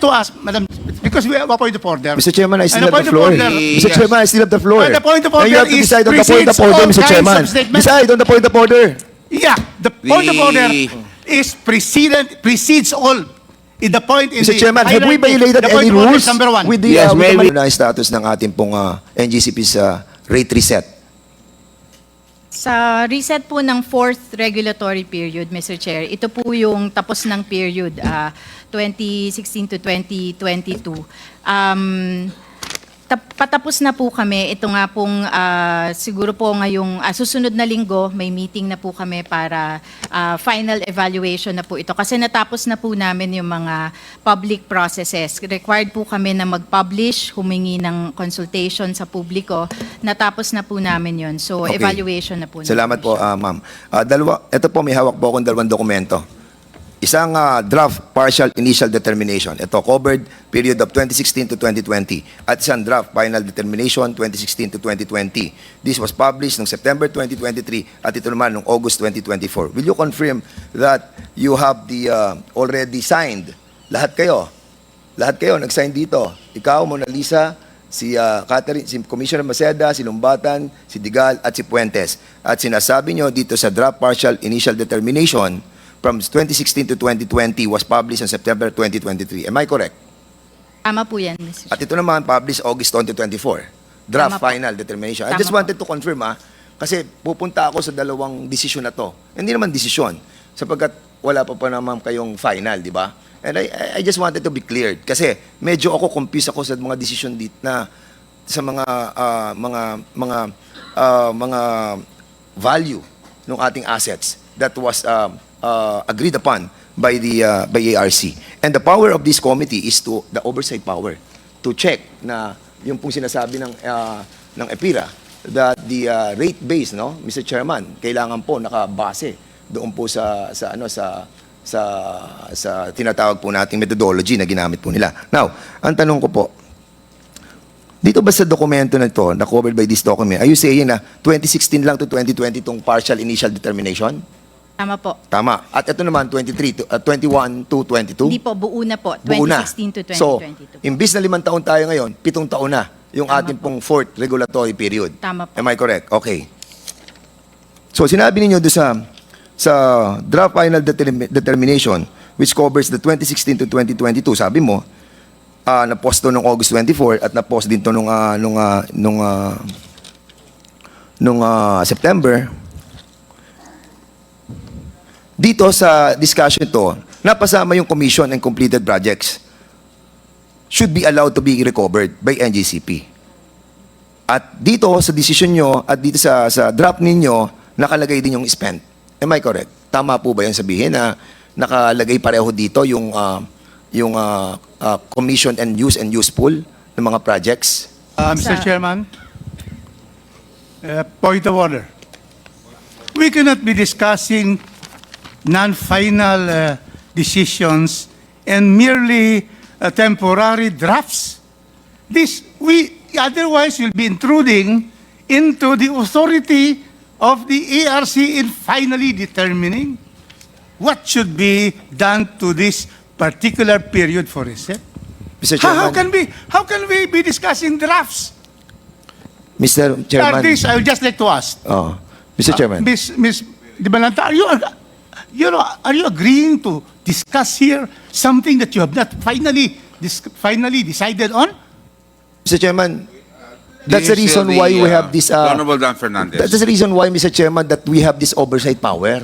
to ask, Madam, because we have a point of order. Mr. Chairman, I still And the have the point of floor. order- Mr. Chairman, I still have the floor. And the point of And you have order to is decide on the point of precedes order, all Mr. kinds Chairman. of statements. Decide on the point of order. Yeah, the point of order is precedes all. In the point in Mr. the Chairman, have we hierarchy, violated the point any of order rules is number one. with the Yes, with the maybe. na status ng ating pong NGCP's rate reset? Sa reset po ng fourth regulatory period, Mr. Chair, ito po yung tapos ng period, 2016 to 2022. Patapos na po kami. Ito nga pong siguro po ngayong susunod na linggo, may meeting na po kami para final evaluation na po ito. Kasi natapos na po namin yung mga public processes. Required po kami na mag-publish, humingi ng consultation sa publiko. Natapos na po namin yun. So, Okay. evaluation na po. Salamat po, ma'am. Ito po, may hawak po akong dalawang dokumento. Isang draft partial initial determination. Ito, covered period of 2016 to 2020. At isang draft final determination 2016 to 2020. This was published noong September 2023 at ito naman noong August 2024. Will you confirm that you have the already signed? Lahat kayo nag-sign dito. Ikaw, Mona Lisa, si Catherine, si Commissioner Maceda, si Lumbatan, si Digal, at si Puentes. At sinasabi nyo dito sa draft partial initial determination from 2016 to 2020 was published on September 2023. Am I correct? Tama po yan, Mr. At Chair. ito naman, published August 2024. Draft Tama po. final determination. I Tama just wanted po. to confirm, kasi pupunta ako sa dalawang desisyon na to. Hindi naman desisyon, sapagkat wala pa naman kayong final, di ba? And I just wanted to be cleared. Kasi medyo ako confused ako sa mga desisyon dito na sa mga value ng ating assets that was agreed upon by the by ARC. And the power of this committee is the oversight power to check na yung pong sinasabi ng EPIRA that the rate base, no, Mr. Chairman, kailangan po nakabase doon po sa tinatawag po nating methodology na ginamit po nila. Now, ang tanong ko po, dito ba sa dokumento na ito, na covered by this document, are you saying na 2016 lang to 2020 itong partial initial determination? Tama po. Tama. At ito naman, 21 to 22? Hindi po, buo na po. Buo na. 2016 to 2022. So, imbis na 5 taon tayo ngayon, 7 taon na yung Tama ating po. pong fourth regulatory period. Tama po. Am I correct? Okay. So, sinabi ninyo doon sa draft final determination which covers the 2016 to 2022, sabi mo, na-post to noong August 24 at na-post din to nung September. Dito sa discussion to, napasama yung commission and completed projects should be allowed to be recovered by NGCP. At dito sa decision nyo at dito sa draft ninyo, nakalagay din yung spent. Am I correct? Tama po ba yung sabihin na nakalagay pareho dito yung commission and useful ng mga projects? Mr. Chairman, point of order. We cannot be discussing non-final decisions and merely temporary drafts. We otherwise will be intruding into the authority of the ARC in finally determining what should be done to this particular period for reset. Mr. How Chairman, can we be discussing drafts? Mr. Chairman, This, I would just like to ask. Mr. Chairman. Miss Di Balanta, are you agreeing to discuss here something that you have not finally decided on? Mr. Chairman, that's the This is reason why we have this. Honorable Dan Fernandez. That's the reason why, Mr. Chairman, that we have this oversight power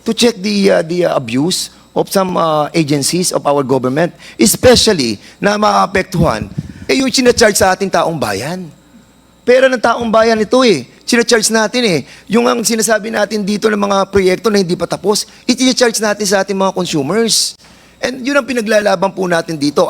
to check the abuse of some agencies of our government, especially na maapektuhan yung sinacharge sa ating taong bayan. Pera ng taong bayan ito sinacharge natin Yung ang sinasabi natin dito ng mga proyekto na hindi pa tapos, i-charge natin sa ating mga consumers. And yun ang pinaglalaban po natin dito.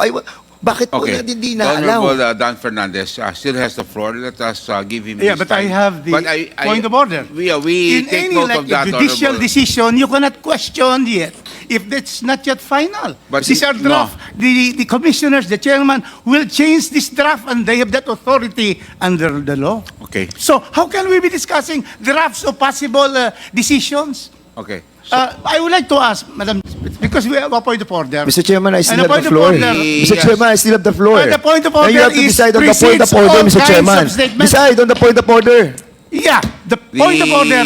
Bakit po Okay. natin hindi Honorable na-allow? Dan Fernandez still has the floor. Let us give him Yeah, his but I time. have the But point of order. We In take any note of that, judicial Honorable. decision, you cannot question yet if that's not yet final. But These are no. draft. The commissioners, the chairman will change this draft and they have that authority under the law. Okay. So how can we be discussing drafts of possible decisions? Okay. I would like to ask, Madam, because we have a point of order. Mr. Chairman, I still And have the point the of floor. order- Mr. Yes. Chairman, I still have the floor. The point of And you order have to is decide on the point of precedes order, all Mr. kinds Chairman. of statements. Decide on the point of order. Yeah, the point of The- order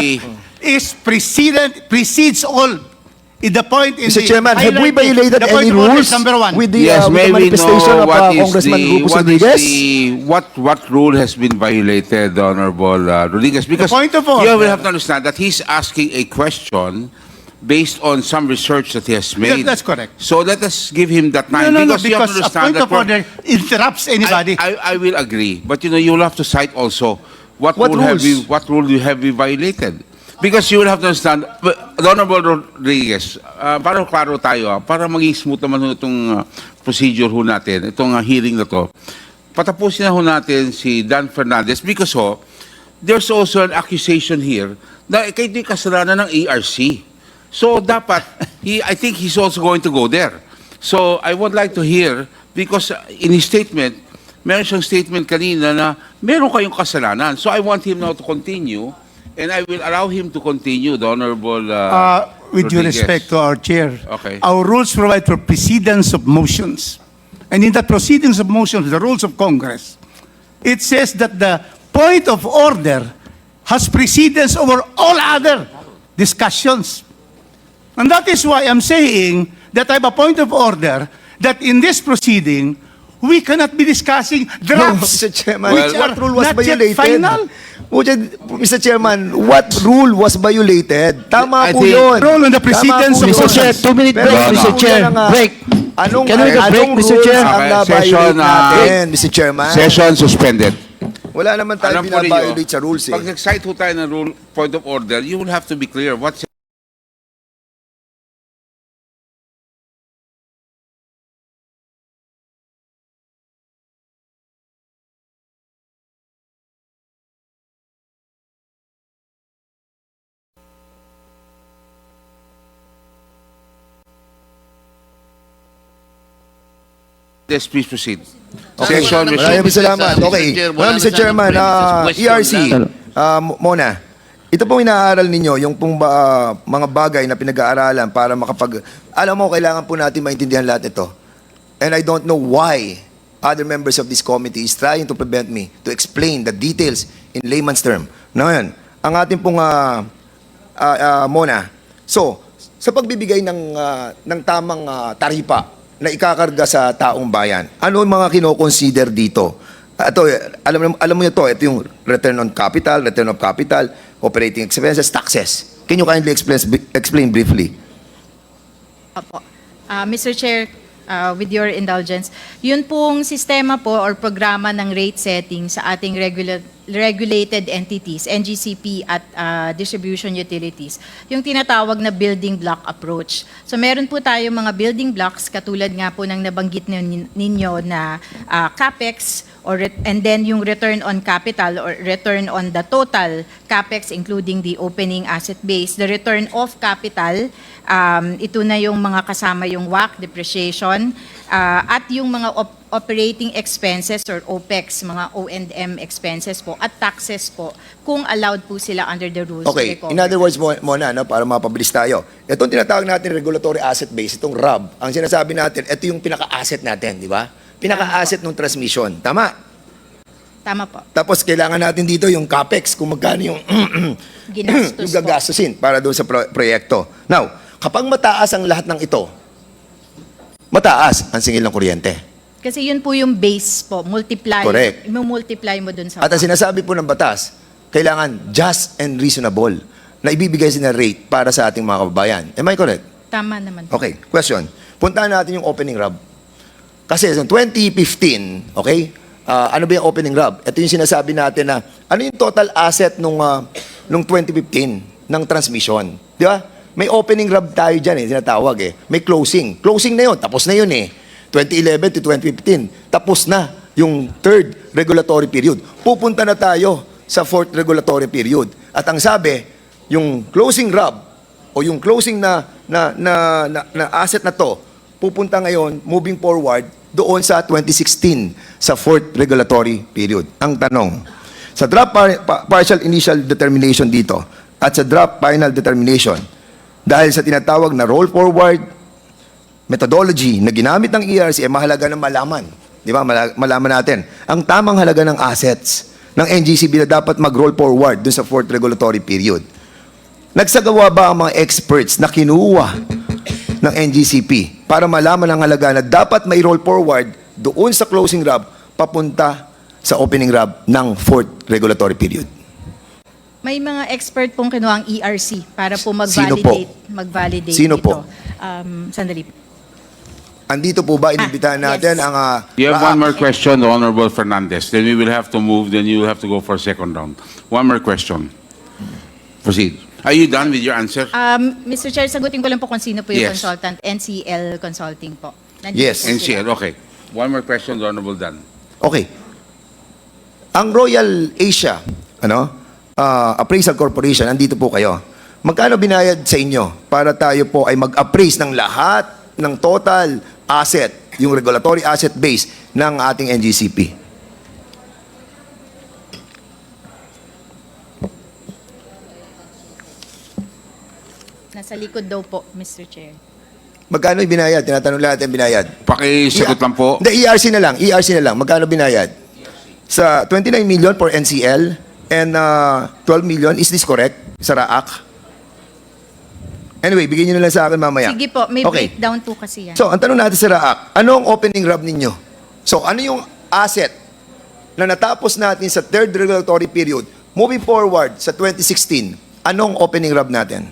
is precedes all. In the point in Mr. the Chairman, have we highlighted, violated the point any of order rules is number one. with the, Yes, with may the we manifestation know of what is Congressman the, Rufus what is Rodriguez? the, what rule has been violated, Honorable Rodriguez? Because point of you order. will have to understand that he's asking a question based on some research that he has made. That's correct. So let us give him that No, time. no, no, because you have to because a understand point that of order interrupts anybody. I will agree, but you will have to cite also what What rule have rules? you have we violated. Because you will have to understand, Honorable Rodriguez, para klaro tayo, para maging smooth naman itong procedure ho natin, itong hearing na to. Patapusin na ho natin si Dan Fernandez because there's also an accusation here na kayo di kasalanan ng ARC. So dapat, I think he's also going to go there. So I would like to hear, because in his statement, meron siyang statement kanina na meron kayong kasalanan. So I want him now to continue, and I will allow him to continue, the Honorable With due Rodriguez. respect to our chair, Okay. our rules provide for precedence of motions. And in the proceedings of motions, the rules of Congress, it says that the point of order has precedence over all other discussions. And that is why I'm saying that I have a point of order that in this proceeding, we cannot be discussing No, drafts Mr. Chairman, which are what rule was not yet violated? final. Mr. Chairman, what rule was violated? Tama I po think- yun. Rule on the Tama precedence po of yun. Mr. Chair, 2-minute Pero break, ano Mr. po Chair. yan nga? Break. Anong, Can we have a break, anong Mr. rules Chair? ang Okay, na-violate session, natin, Mr. Chairman? Session suspended. Wala naman tayo Alam po binabiolate sa rules eh. pag nag-cite ho tayo ng rule, point of order, you will have to be clear what's Yes, please proceed. Okay, Session maraming salamat. Okay, Mr. Chairman, ERC, Mona, ito pong inaaral ninyo, yung pong mga bagay na pinag-aaralan para alam mo, kailangan po natin maintindihan lahat ito. And I don't know why other members of this committee is trying to prevent me to explain the details in layman's term. Ngayon, ang ating pong Mona, so, sa pagbibigay ng tamang taripa na ikakarga sa taong bayan, ano yung mga kino-consider dito? Ito, alam mo ito yung return on capital, return of capital, operating expenses, taxes. Can you kindly explain briefly? Opo. Mr. Chair, with your indulgence, yun pong sistema po or programa ng rate setting sa ating regulated entities, NGCP at distribution utilities, yung tinatawag na building block approach. So meron po tayo mga building blocks katulad nga po ng nabanggit ninyo na CAPEX and then yung return on capital or return on the total CAPEX including the opening asset base. The return of capital, ito na yung mga kasama yung WACC, depreciation, at yung mga operating expenses or OPEX, mga O&M expenses po, at taxes po, kung allowed po sila under the rules. Okay, to recover. in other words, Mona, no, para mapabilis tayo, itong tinatawag natin regulatory asset base, itong RAB, ang sinasabi natin, ito yung pinaka-asset natin, di ba? Pinaka-asset ng transmission. Tama? Tama po. Tapos kailangan natin dito yung CAPEX, kung magkano yung Ginastos yung gagastusin para doon sa proyekto. Now, kapag mataas ang lahat ng ito, mataas ang singil ng kuryente. Kasi yun po yung base po, multiply. Correct. Multiply mo dun sa At ang sinasabi po ng batas, kailangan just and reasonable na ibibigay sa rate para sa ating mga kababayan. Am I correct? Tama naman po. Okay, question. Puntahan natin yung opening RAB. Kasi sa 2015, okay, ano ba yung opening RAB? Ito yung sinasabi natin na ano yung total asset nung 2015 ng transmission. Di ba? May opening RAB tayo dyan tinatawag May closing. Closing na yun, tapos na yun 2011 to 2015, tapos na yung third regulatory period. Pupunta na tayo sa fourth regulatory period. At ang sabi, yung closing RAB o yung closing na asset na to, pupunta ngayon, moving forward, doon sa 2016, sa fourth regulatory period. Ang tanong, sa draft partial initial determination dito at sa draft final determination, Dahil sa tinatawag na roll forward methodology na ginamit ng ERC, mahalaga na malaman. Di ba? Malaman natin ang tamang halaga ng assets ng NGCP na dapat mag-roll forward dun sa fourth regulatory period. Nagsagawa ba ang mga experts na kinuha ng NGCP para malaman ang halaga na dapat may roll forward doon sa closing RAB papunta sa opening RAB ng fourth regulatory period? May mga expert pong kinuha ang ERC para po Sino po? mag-validate Sino ito. po? Sandali. Andito po ba inimbitahan natin yes. ang You have RAAC? one more question, the Honorable Fernandez. Then we will have to move, then you will have to go for a second round. One more question. Proceed. Are you done with your answer? Mr. Chair, sagutin ko lang po kung sino po yung Yes. consultant. NCL Consulting po. Nandito Yes. po sila. NCL, okay. One more question, the Honorable Dan. Okay. Ang Royal Asia, Appraisal Corporation, andito po kayo. Magkano binayad sa inyo para tayo po ay mag-appraise ng lahat ng total asset, yung regulatory asset base ng ating NGCP? Nasa likod daw po, Mr. Chair. Magkano yung binayad? Tinatanong lahat yung binayad. Pakisagot lang po. Hindi, ERC na lang. ERC na lang. Magkano binayad? Sa 29 million for NCL and 12 million. Is this correct? Sa RAAC? Anyway, bigyan nyo na lang sa akin mamaya. Sige po, may Okay. breakdown po kasi yan. So, ang tanong natin sa RAAC, ano ang opening RAB ninyo? So, ano yung asset na natapos natin sa third regulatory period, moving forward sa 2016, anong opening RAB natin?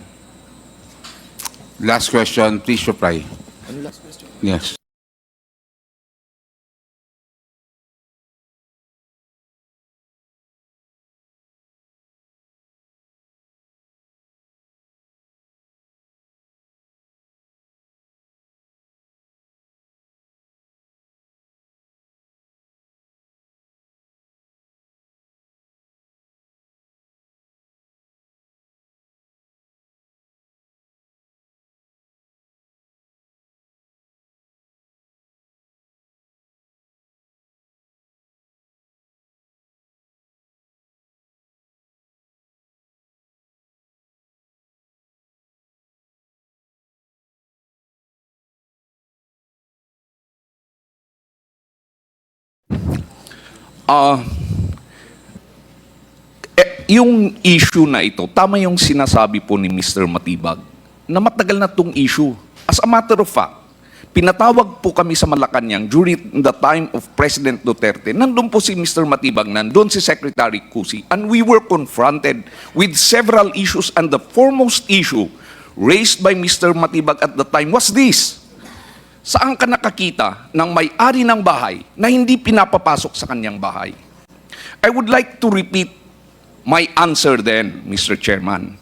Last question, please reply. Ano last question? Yes. Yung issue na ito, tama yung sinasabi po ni Mr. Matibag, na matagal na itong issue. As a matter of fact, pinatawag po kami sa Malacanang during the time of President Duterte. Nandun po si Mr. Matibag, nandun si Secretary Cusi, and we were confronted with several issues, and the foremost issue raised by Mr. Matibag at the time was this: saan ka nakakita ng may-ari ng bahay na hindi pinapapasok sa kanyang bahay? I would like to repeat my answer then, Mr. Chairman.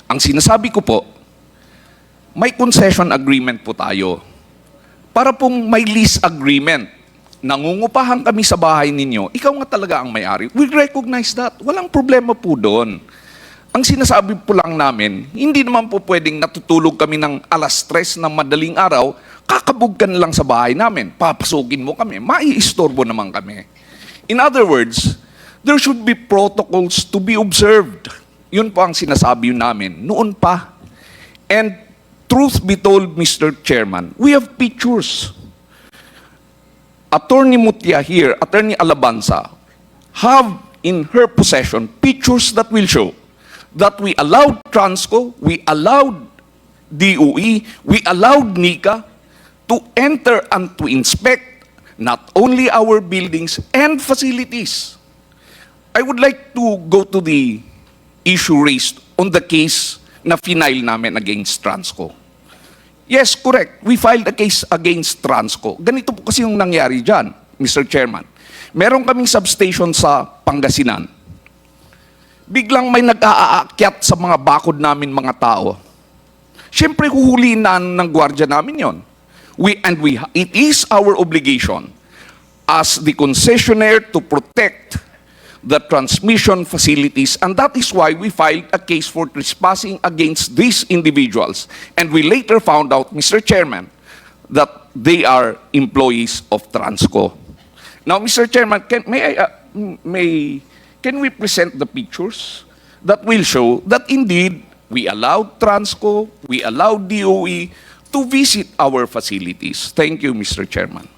Ang sinasabi ko po, may concession agreement po tayo. Para pong may lease agreement, nangungupahan kami sa bahay ninyo, ikaw nga talaga ang may-ari. We recognize that. Walang problema po doon. Ang sinasabi po lang namin, hindi naman po pwedeng natutulog kami ng alas 3 ng madaling araw, kakabog ka na lang sa bahay namin, papasukin mo kami, maiistorbo naman kami. In other words, there should be protocols to be observed. Yun po ang sinasabi namin noon pa. And truth be told, Mr. Chairman, we have pictures. Attorney Mutia here, Attorney Alabanza, have in her possession pictures that will show that we allowed Transco, we allowed DOE, we allowed NICA to enter and to inspect not only our buildings and facilities. I would like to go to the issue raised on the case na final namin against Transco. Yes, correct. We filed a case against Transco. Ganito po kasi yung nangyari dyan, Mr. Chairman. Meron kaming substation sa Pangasinan. Biglang may nag-aakyat sa mga bakod namin mga tao. Siyempre, huhuliin na ng gwardiya namin yon. It is our obligation as the concessionaire to protect the transmission facilities, and that is why we filed a case for trespassing against these individuals. And we later found out, Mr. Chairman, that they are employees of Transco. Now, Mr. Chairman, can we present the pictures that will show that indeed We allowed Transco, we allowed DOE to visit our facilities. Thank you, Mr. Chairman.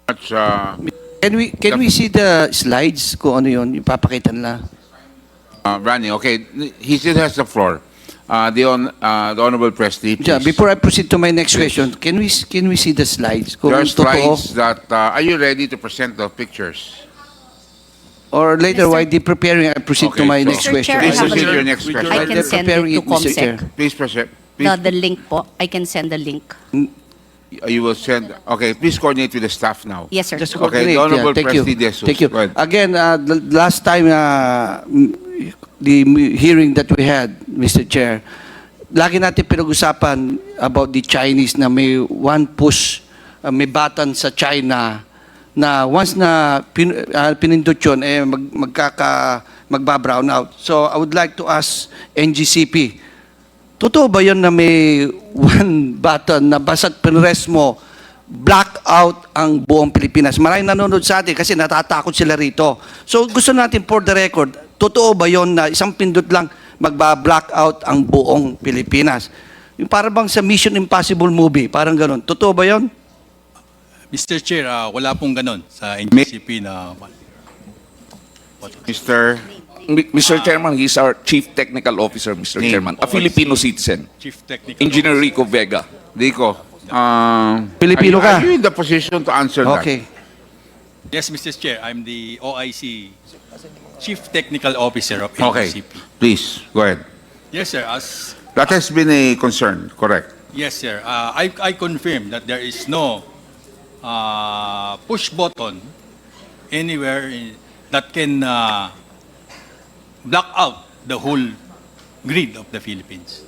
Much, Can we see the slides kung ano yun, ipapakita nila? Randy, okay, he still has the floor. The Honorable President, please. Yeah, before I proceed to my next question, can we see the slides? Kung There are totoo, slides that, are you ready to present the pictures? or later while they preparing, I proceed to Okay, my so- next Mr. question. Chair, I Please have a proceed to your link. next question. I While can they're send preparing it to it, Mr. Chair. COMSEC. Please present. Please, The link po, I can send the link. you will send, okay, please coordinate with the staff now. Yes, sir. Just Okay, coordinate, the Honorable thank you. President Jesus, Thank you. go ahead. Again, the last time the hearing that we had, Mr. Chair, lagi natin pinag-usapan about the Chinese na may one push, may button sa China na once na pinindot yun, magba-brown out. So I would like to ask NGCP, totoo ba yun na may one button na basta't pinrest mo, black out ang buong Pilipinas? Maraming nanonood sa atin kasi natatakot sila rito. So gusto natin for the record, totoo ba yun na isang pindot lang magba-black out ang buong Pilipinas? Yung parang bang sa Mission Impossible movie, parang ganun. Totoo ba yun? Mr. Chair, wala pong ganon sa NGCP na... Mr. Chairman, he's our Chief Technical Officer, Mr. Name. Chairman. A Filipino citizen. Chief Technical Engineer Officer. Rico Vega. Rico, Pilipino ka? Are you in the position to answer that? Okay. Yes, Mr. Chair, I'm the OIC Chief Technical Officer of Okay, NGCP. please, go ahead. Yes, sir. That has been a concern, correct? Yes, sir. I confirm that there is no push button anywhere that can block out the whole grid of the Philippines.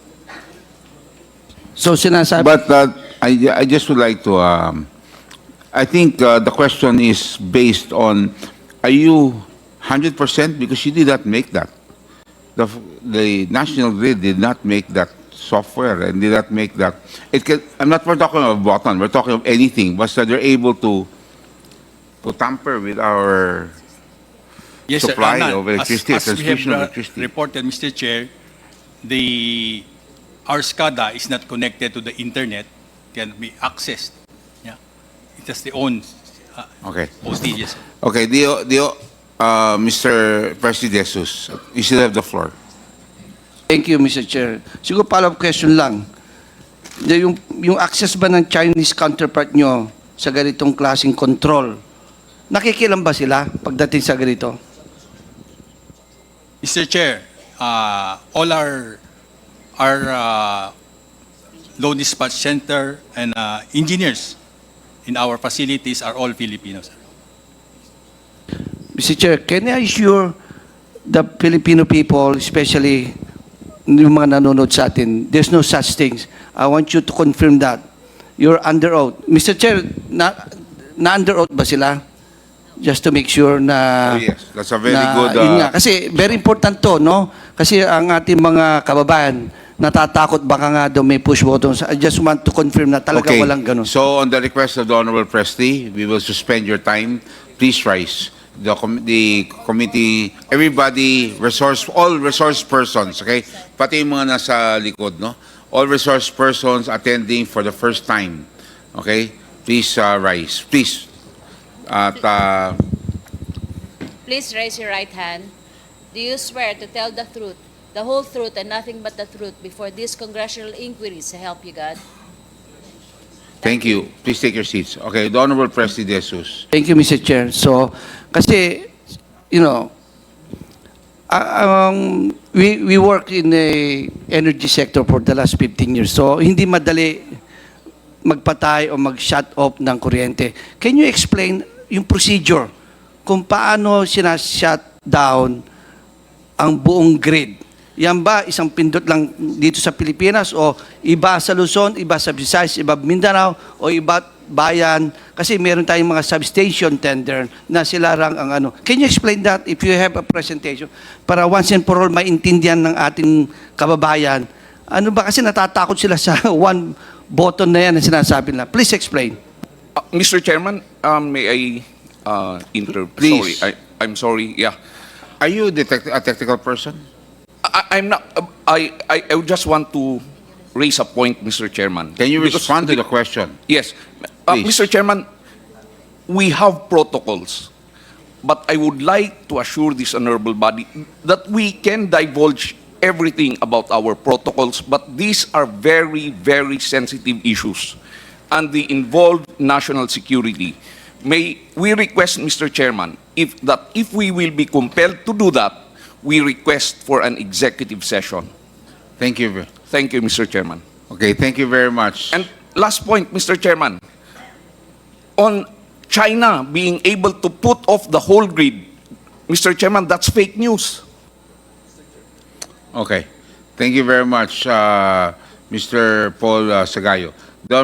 So sinasabi... But I just would like to, I think the question is based on, are you 100%? Because you did not make that. The National Grid did not make that software and did not make that. We're talking of button, we're talking of anything, but that they're able to tamper with our Yes, supply sir. of electricity, As we transmission of have electricity. reported, Mr. Chair, our SCADA is not connected to the internet, can be accessed. Yeah. It has the own Okay. OTGs. Okay, Mr. President Jesus, you still have the floor. Thank you, Mr. Chair. Siguro follow-up question lang. Yung access ba ng Chinese counterpart nyo sa ganitong klaseng control, nakikilam ba sila pagdating sa ganito? Mr. Chair, all our load dispatch center and engineers in our facilities are all Filipinos. Mr. Chair, can I assure the Filipino people, especially yung mga nanonood sa atin, there's no such things. I want you to confirm that. You're under oath. Mr. Chair, na-under oath ba sila? Just to make sure na... Oh, yes. That's a very na, good, yun nga. Kasi very important to, no? Kasi ang ating mga kababayan, natatakot baka nga daw may push buttons. I just want to confirm na talaga Okay. walang ganun. So on the request of the Honorable President, we will suspend your time. Please rise. The committee, everybody, all resource persons, okay? Pati yung mga nasa likod, no? All resource persons attending for the first time, okay? Please rise. Please. At Please raise your right hand. Do you swear to tell the truth, the whole truth, and nothing but the truth before these congressional inquiries, so help you God? thank you. Please take your seats. Okay, the Honorable President Jesus. Thank you, Mr. Chair. So, kasi, you know, we work in the energy sector for the last 15 years. So, hindi madali magpatay o mag-shut off ng kuryente. Can you explain yung procedure kung paano sinashut down ang buong grid? Yan ba isang pindot lang dito sa Pilipinas o iba sa Luzon, iba sa Visayas, iba Mindanao o iba bayan? Kasi meron tayong mga substation tender na sila lang ang ano. Can you explain that if you have a presentation para once and for all maintindihan ng ating kababayan? Ano ba kasi natatakot sila sa one button na yan na sinasabi nila. Please explain. Mr. Chairman, may I Please. Sorry, I'm sorry. Yeah. Are you a technical person? I'm not. I would just want to raise a point, Mr. Chairman. Can you Because respond to the question? Yes. Please. Mr. Chairman, we have protocols, but I would like to assure this honorable body that we can divulge everything about our protocols, but these are very, very sensitive issues and they involve national security. May we request, Mr. Chairman, if we will be compelled to do that, we request for an executive session. Thank you. Thank you, Mr. Chairman. Okay, thank you very much. And last point, Mr. Chairman, on China being able to put off the whole grid, Mr. Chairman, that's fake news. Okay. Thank you very much, Mr. Paul Sagayo.